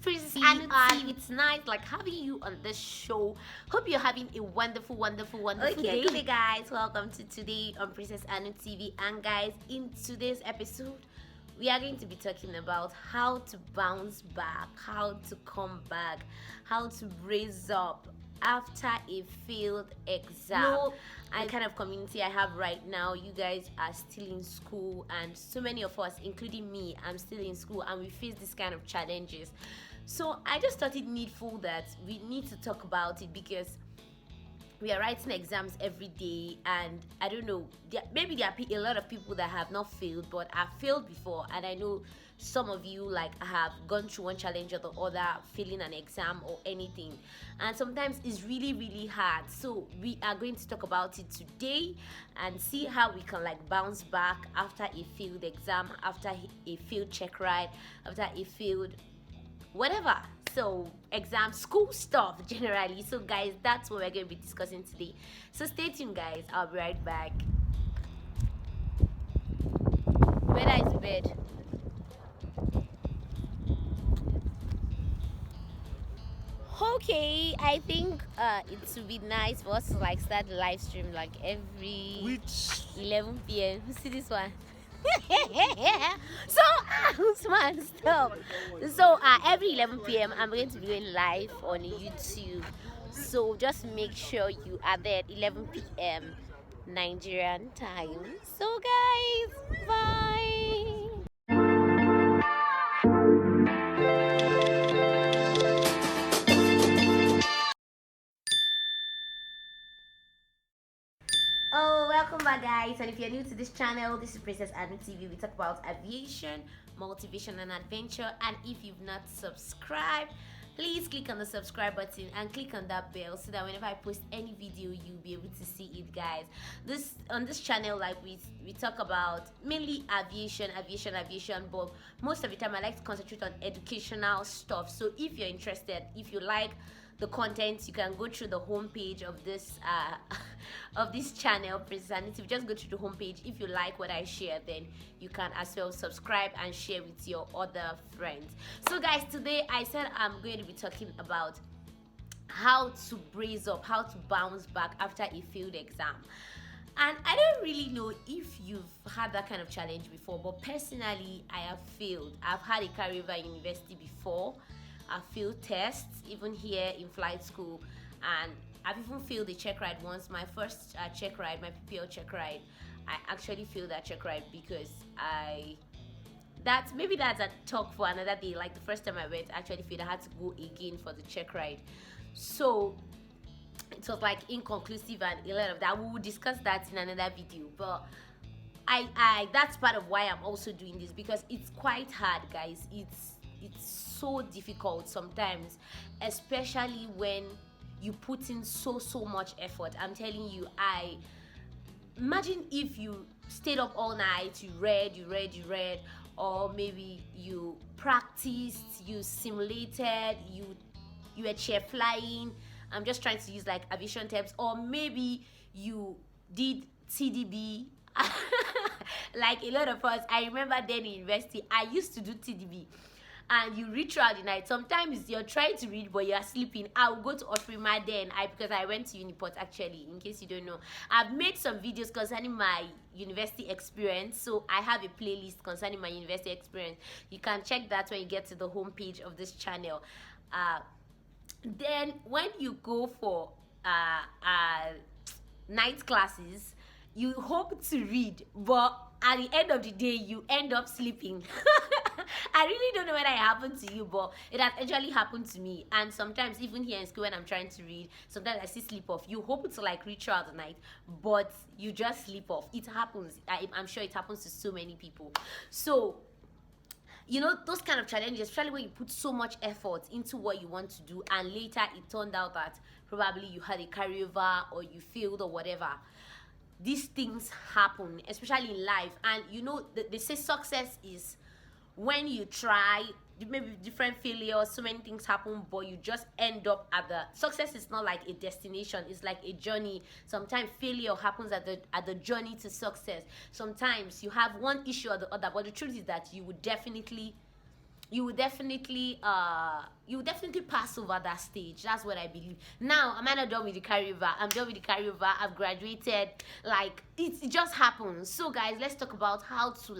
Princess Anu, and it's nice like having you on this show. Hope you're having a wonderful day. Okay, guys, welcome to today on Princess Anu TV. And guys, in today's episode, we are going to be talking about how to bounce back, how to come back, how to brace up after a failed exam. And the kind of community I have right now, you guys are still in school, and so many of us, including me, I'm still in school, and we face this kind of challenges. So I just thought it needful that we need to talk about it, because we are writing exams every day, and I don't know, maybe there are a lot of people that have not failed, but I've failed before, and I know some of you like have gone through one challenge or the other, failing an exam or anything, and sometimes it's really hard. So we are going to talk about it today and see how we can like bounce back after a failed exam, after a failed check ride, after a failed whatever. So exam, school stuff generally. So guys, that's what we're going to be discussing today. So stay tuned, guys. I'll be right back. Where is bed? Okay, I think it would be nice for us to like start the live stream like every 11 p.m. See this one? So Usman, stop. So every 11 p.m. I'm going to be going live on YouTube. So just make sure you are there at 11 p.m. Nigerian time. So guys, bye. Oh, welcome back, guys. And if you're new to this channel, this is Princess Anu-TV. We talk about aviation, motivation, and adventure. And if you've not subscribed, please click on the subscribe button and click on that bell so that whenever I post any video, you'll be able to see it, guys. On this channel, like we talk about mainly aviation, but most of the time I like to concentrate on educational stuff. So if you're interested, if you like the content, you can go through the homepage of this of this channel, Princess Anu-TV. Just go to the homepage. If you like what I share, then you can as well subscribe and share with your other friends. So guys, today I said I'm going to be talking about how to brace up, how to bounce back after a failed exam. And I don't really know if you've had that kind of challenge before, but personally I have failed. I've had a career at university before. I failed tests, even here in flight school, and I've even failed a check ride once. My first check ride, my PPL check ride, I actually failed that check ride because that's a talk for another day. Like the first time I went, I actually failed. I had to go again for the check ride. So it was like inconclusive and a lot of that. We will discuss that in another video, but I that's part of why I'm also doing this, because it's quite hard, guys. It's so difficult sometimes, especially when you put in so much effort. I'm telling you, I imagine if you stayed up all night, you read, or maybe you practiced, you simulated, you were chair flying. I'm just trying to use like aviation terms, or maybe you did TDB. Like a lot of us, I remember then in university, I used to do TDB. And you read throughout the night. Sometimes you're trying to read, but you're sleeping. I'll go to Ofrima then, because I went to Uniport actually, in case you don't know. I've made some videos concerning my university experience. So I have a playlist concerning my university experience. You can check that when you get to the homepage of this channel. Then when you go for night classes, you hope to read, but at the end of the day, you end up sleeping. I really don't know whether it happened to you, but it has actually happened to me. And sometimes, even here in school, when I'm trying to read, sometimes I still sleep off. You hope to like read throughout the night, but you just sleep off. It happens. I'm sure it happens to so many people. So, you know, those kind of challenges, especially when you put so much effort into what you want to do, and later it turned out that probably you had a carryover or you failed or whatever. These things happen, especially in life. And you know, they say success is when you try, maybe different failures, so many things happen, but you just end up at the success. Is not like a destination, it's like a journey. Sometimes failure happens at the journey to success. Sometimes you have one issue or the other, but the truth is that you would definitely you will definitely pass over that stage. That's what I believe. Now, am I not done with the carryover? I'm done with the carryover. I've graduated. Like it just happens. So guys, let's talk about how to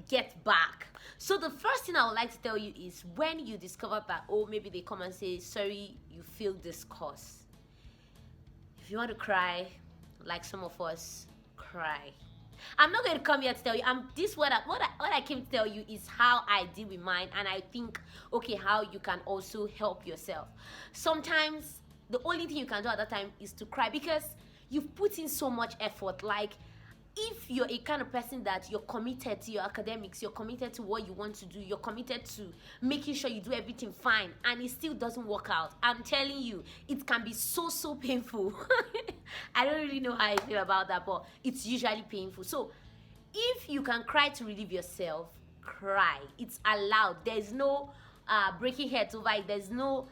get back. So the first thing I would like to tell you is, when you discover that, oh, maybe they come and say, sorry, you failed this course. If you want to cry, like some of us, cry. I'm not going to come here to tell you. What I came to tell you is how I deal with mine, and I think, okay, how you can also help yourself. Sometimes the only thing you can do at that time is to cry, because you've put in so much effort. Like, if you're a kind of person that you're committed to your academics, you're committed to what you want to do, you're committed to making sure you do everything fine, and it still doesn't work out, I'm telling you, it can be so painful. I don't really know how I feel about that, but it's usually painful. So if you can cry to relieve yourself, cry. It's allowed. There's no breaking heads over it. There's no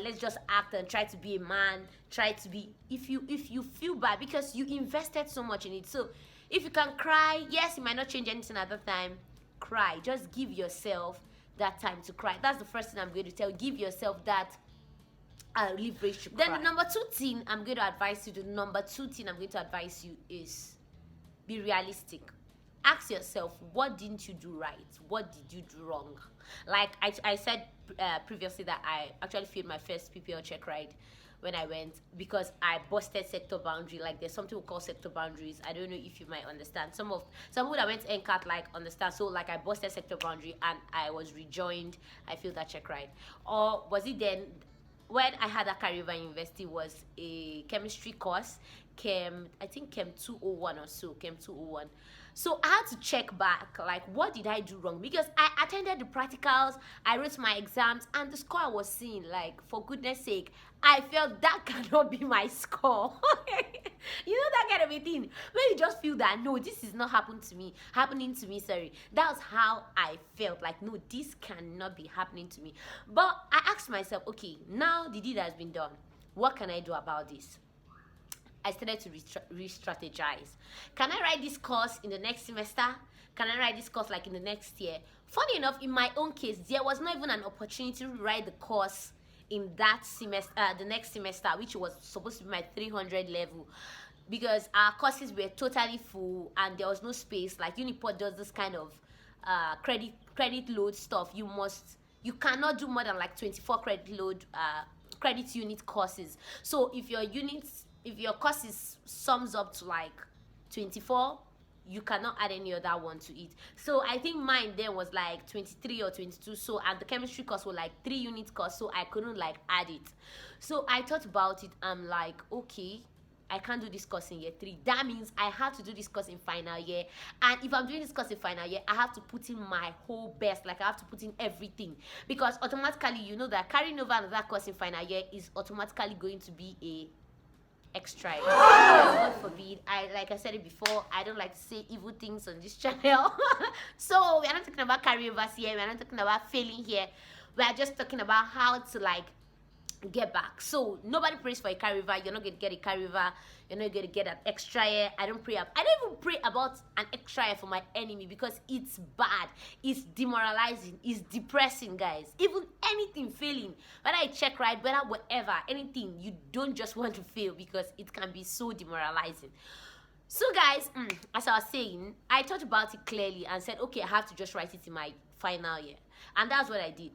let's just act and try to be a man, try to be, if you feel bad because you invested so much in it. So if you can cry, yes, it might not change anything at that time. Cry. Just give yourself that time to cry. That's the first thing I'm going to tell you. Give yourself that leverage to cry. Then the number two thing I'm going to advise you is, be realistic. Ask yourself, what didn't you do right? What did you do wrong? Like I said previously, that I actually failed my first PPL check ride when I went, because I busted sector boundary. Like, there's something we call sector boundaries. I don't know if you might understand. Some people that went to NCAT like understand. So like, I busted sector boundary and I was rejoined. I failed that check ride. Or was it then when I had a carryover in university, was a chemistry course, I think Chem 201 or so, Chem 201. So I had to check back, like, what did I do wrong? Because I attended the practicals, I wrote my exams, and the score I was seeing, like, for goodness sake, I felt that cannot be my score. You know, that kind of a thing, where you just feel that, no, this is not happening to me, sorry. That was how I felt, like, no, this cannot be happening to me. But I asked myself, okay, now the deed has been done. What can I do about this? I started to re-strategize. Can I write this course in the next semester? Can I write this course like in the next year? Funny enough, in my own case, there was not even an opportunity to write the course in that semester, the next semester, which was supposed to be my 300 level, because our courses were totally full and there was no space. Like, Uniport does this kind of credit load stuff. You cannot do more than like 24 credit load credit unit courses. So if your course sums up to like 24, you cannot add any other one to it. So I think mine then was like 23 or 22. So, and the chemistry course was like 3 unit course, so I couldn't like add it. So I thought about it. I'm like, okay, I can't do this course in year 3. That means I have to do this course in final year. And if I'm doing this course in final year, I have to put in my whole best. Like, I have to put in everything. Because automatically, you know that carrying over another course in final year is automatically going to be a extra. God forbid. Like I said it before, I don't like to say evil things on this channel. So we are not talking about carryovers here. We are not talking about failing here. We are just talking about how to like get back. So nobody prays for a carryover. You're not going to get a carryover. You're not going to get an extra year. I don't even pray about an extra year for my enemy, because it's bad, it's demoralizing, it's depressing, guys. Even anything failing, whether I check right, whether whatever, anything, you don't just want to fail, because it can be so demoralizing. So guys, as I was saying, I thought about it clearly and said, okay, I have to just write it in my final year. And that's what I did.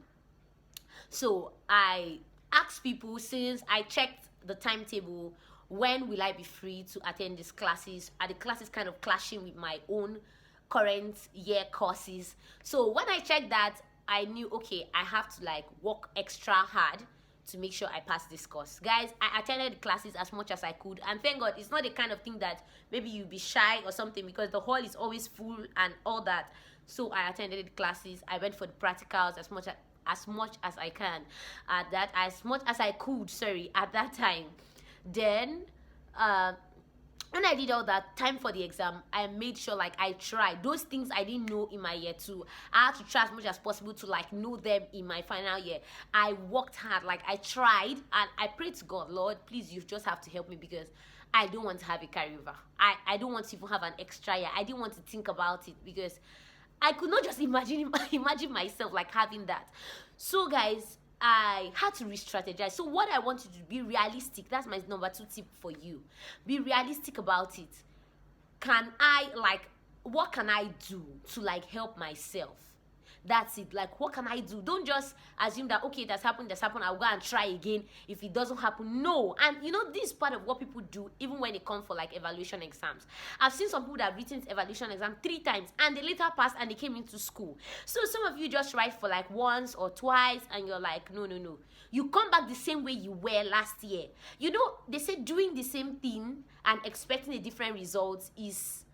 So I asked people, since I checked the timetable, when will I be free to attend these classes? Are the classes kind of clashing with my own current year courses? So when I checked that, I knew, okay, I have to like work extra hard to make sure I pass this course. Guys, I attended the classes as much as I could, and thank God it's not the kind of thing that maybe you'll be shy or something, because the hall is always full and all that. So I attended the classes, I went for the practicals as much as I can at that, as much as I could, sorry, at that time. Then when I did all that, time for the exam, I made sure like I tried those things I didn't know in my year 2. I had to try as much as possible to like know them in my final year. I worked hard, like I tried, and I prayed to God, Lord, please, you just have to help me, because I don't want to have a carryover. I don't want to even have an extra year. I didn't want to think about it, because I could not just imagine myself like having that. So guys, I had to re-strategize. So what I want you to do, be realistic. That's my number 2 tip for you. Be realistic about it. What can I do to like help myself? That's it. Like, what can I do? Don't just assume that, okay, that's happened, I'll go and try again. If it doesn't happen, no. And you know, this is part of what people do even when it comes for like evaluation exams. I've seen some people that have written evaluation exam 3 times and they later passed and they came into school. So some of you just write for like once or twice and you're like, no. You come back the same way you were last year. You know, they say doing the same thing and expecting a different result is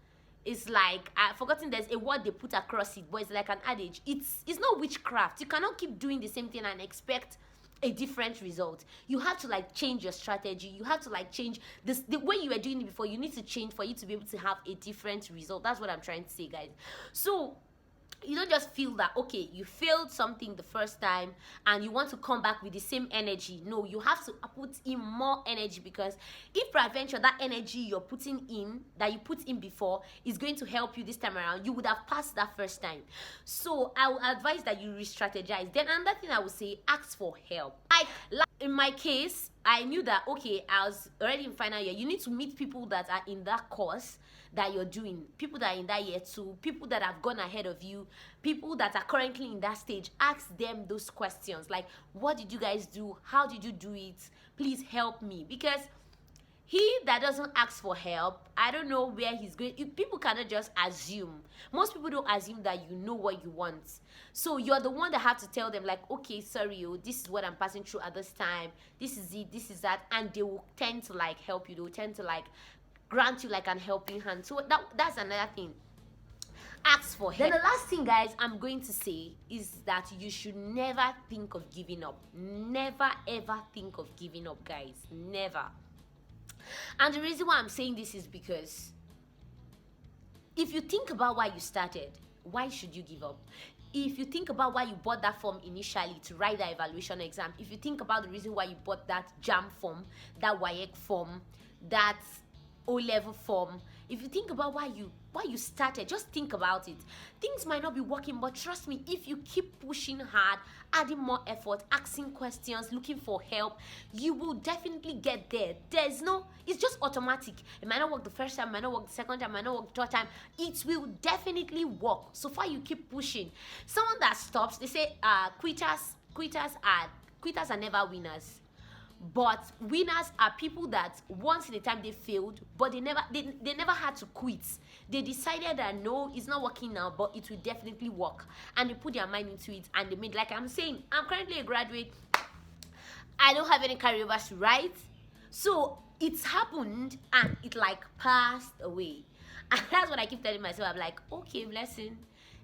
like, I've forgotten, there's a word they put across it, but it's like an adage. It's not witchcraft. You cannot keep doing the same thing and expect a different result. You have to like change your strategy. You have to like change the way you were doing it before. You need to change for you to be able to have a different result. That's what I'm trying to say, guys. So you don't just feel that, okay, you failed something the first time and you want to come back with the same energy. No, you have to put in more energy, because if peradventure that energy you're putting in, that you put in before, is going to help you this time around, you would have passed that first time. So I would advise that you re-strategize. Then another thing I would say, ask for help. Like in my case, I knew that, okay, I was already in final year. You need to meet people that are in that course that you're doing, people that are in that year 2, people that have gone ahead of you, people that are currently in that stage. Ask them those questions like, what did you guys do? How did you do it? Please help me. Because he that doesn't ask for help, I don't know where he's going. People cannot just assume. Most people don't assume that you know what you want. So you're the one that have to tell them like, okay, sorry, this is what I'm passing through at this time. This is it, this is that. And they will tend to like help you. They will tend to like grant you like an helping hand. So that's another thing. Ask for help. Then the last thing, guys, I'm going to say is that you should never think of giving up. Never ever think of giving up, guys. Never. And the reason why I'm saying this is because if you think about why you started, why should you give up? If you think about why you bought that form initially to write the evaluation exam, if you think about the reason why you bought that JAM form, that WAEC form, that O-level form, if you think about why you started, just think about it. Things might not be working, but trust me, if you keep pushing hard, adding more effort, asking questions, looking for help, you will definitely get there. It's just automatic. It might not work the first time, it might not work the second time, it might not work the third time. It will definitely work. So far you keep pushing. Someone that stops, they say quitters are never winners. But winners are people that once in a time they failed, but they never had to quit. They decided that no, it's not working now, but it will definitely work, and they put their mind into it, and they made, like I'm saying, I'm currently a graduate. I don't have any carryovers to write, so it's happened and it like passed away. And that's what I keep telling myself. I'm like, okay, blessing,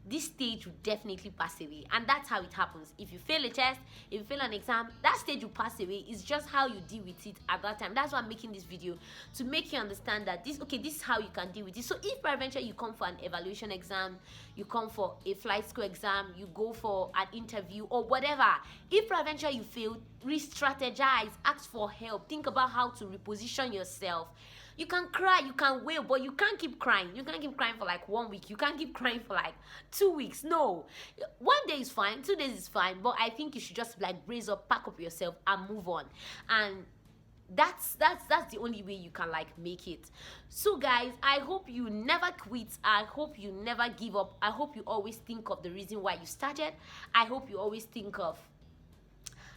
this stage will definitely pass away. And that's how it happens. If you fail a test, if you fail an exam, that stage will pass away. It's just how you deal with it at that time. That's why I'm making this video, to make you understand that this is how you can deal with it. So if peradventure you come for an evaluation exam, you come for a flight school exam, you go for an interview or whatever, if peradventure you fail, re-strategize, ask for help, think about how to reposition yourself. You can cry, you can wail, but you can't keep crying. You can't keep crying for like 1 week. You can't keep crying for like 2 weeks. No. 1 day is fine, 2 days is fine, but I think you should just like brace up, pack up yourself and move on. And that's the only way you can like make it. So guys, I hope you never quit. I hope you never give up. I hope you always think of the reason why you started. I hope you always think of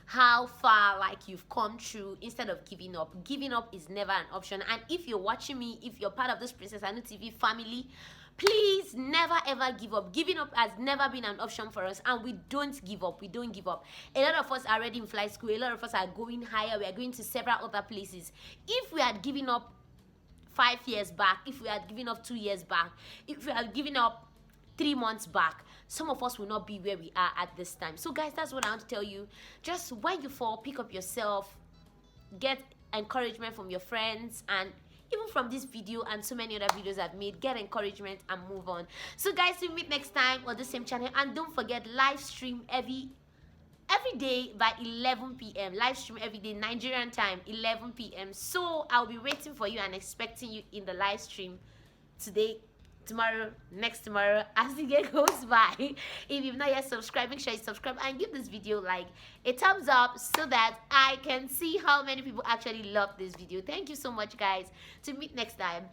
how far like you've come through instead of giving up. Giving up is never an option. And if you're watching me, if you're part of this Princess Anu-TV family, please never ever give up. Giving up has never been an option for us, and we don't give up. We don't give up. A lot of us are already in flight school. A lot of us are going higher. We are going to several other places. If we had given up 5 years back, if we had given up 2 years back, if we had given up 3 months back, some of us will not be where we are at this time. So guys, that's what I want to tell you. Just when you fall, pick up yourself, get encouragement from your friends, and even from this video and so many other videos I've made, get encouragement and move on. So guys, we'll meet next time on the same channel, and don't forget, live stream every day by 11 p.m. live stream every day, Nigerian time, 11 p.m. So I'll be waiting for you and expecting you in the live stream today tomorrow, next tomorrow, as the year goes by. If you've not yet subscribed, make sure you subscribe and give this video like a thumbs up so that I can see how many people actually love this video. Thank you so much, guys. To meet next time.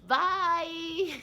Bye.